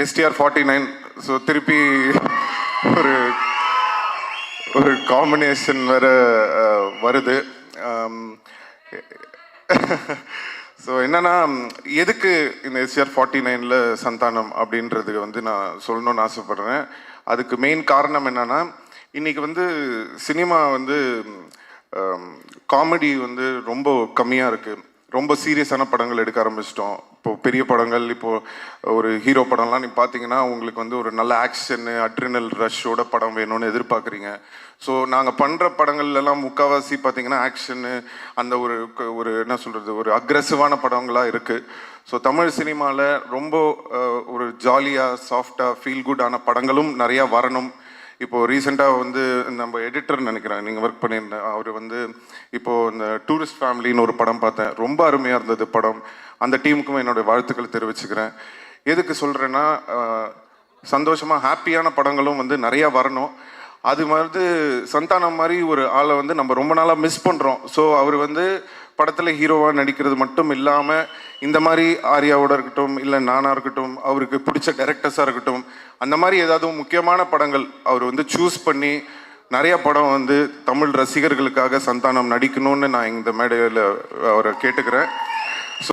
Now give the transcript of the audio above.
STR49. So திருப்பி ஒரு ஒரு காம்பினேஷன் வேறு வருது. ஸோ என்னன்னா, எதுக்கு இந்த STR49ல் சந்தானம் அப்படின்றதுக்கு வந்து நான் சொல்லணும்னு ஆசைப்படுறேன். அதுக்கு மெயின் காரணம் என்னன்னா, இன்னைக்கு வந்து சினிமா வந்து காமெடி வந்து ரொம்ப கம்மியாக இருக்குது. ரொம்ப சீரியஸான படங்கள் எடுக்க ஆரம்பிச்சிட்டோம். இப்போது பெரிய படங்கள், இப்போது ஒரு ஹீரோ படம்லாம் நீங்கள் பார்த்தீங்கன்னா உங்களுக்கு வந்து ஒரு நல்ல ஆக்ஷனு, அட்ரினல் ரஷ்ஷோட படம் வேணும்னு எதிர்பார்க்குறீங்க. ஸோ நாங்கள் பண்ணுற படங்கள்லாம் முக்கால்வாசி பார்த்தீங்கன்னா ஆக்ஷனு, அந்த ஒரு என்ன சொல்கிறது, ஒரு அக்ரெசிவான படங்களாக இருக்குது. ஸோ தமிழ் சினிமாவில் ரொம்ப ஒரு ஜாலியாக, சாஃப்டாக, ஃபீல் குட்டான படங்களும் நிறையா வரணும். இப்போது ரீசெண்டாக வந்து நம்ம எடிட்டர்னு நினைக்கிறேன், நீங்கள் ஒர்க் பண்ணியிருந்தேன், அவர் வந்து இப்போது இந்த டூரிஸ்ட் ஃபேமிலின்னு ஒரு படம் பார்த்தேன். ரொம்ப அருமையாக இருந்தது படம். அந்த டீமுக்கும் என்னுடைய வாழ்த்துக்கள் தெரிவிச்சுக்கிறேன். எதுக்கு சொல்கிறேன்னா, சந்தோஷமாக ஹாப்பியான படங்களும் வந்து நிறையா வரணும். அது வந்து சந்தானம் மாதிரி ஒரு ஆளை வந்து நம்ம ரொம்ப நாளாக மிஸ் பண்ணுறோம். ஸோ அவர் வந்து படத்தில் ஹீரோவாக நடிக்கிறது மட்டும் இல்லாமல் இந்த மாதிரி ஆர்யாவோட இருக்கட்டும், இல்லை நானாக இருக்கட்டும், அவருக்கு பிடிச்ச டைரக்டர்ஸாக இருக்கட்டும், அந்த மாதிரி ஏதாவது முக்கியமான படங்கள் அவர் வந்து சூஸ் பண்ணி நிறைய படம் வந்து தமிழ் ரசிகர்களுக்காக சந்தானம் நடிக்கணும்னு நான் இந்த மேடையில் அவரை கேட்டுக்கிறேன்.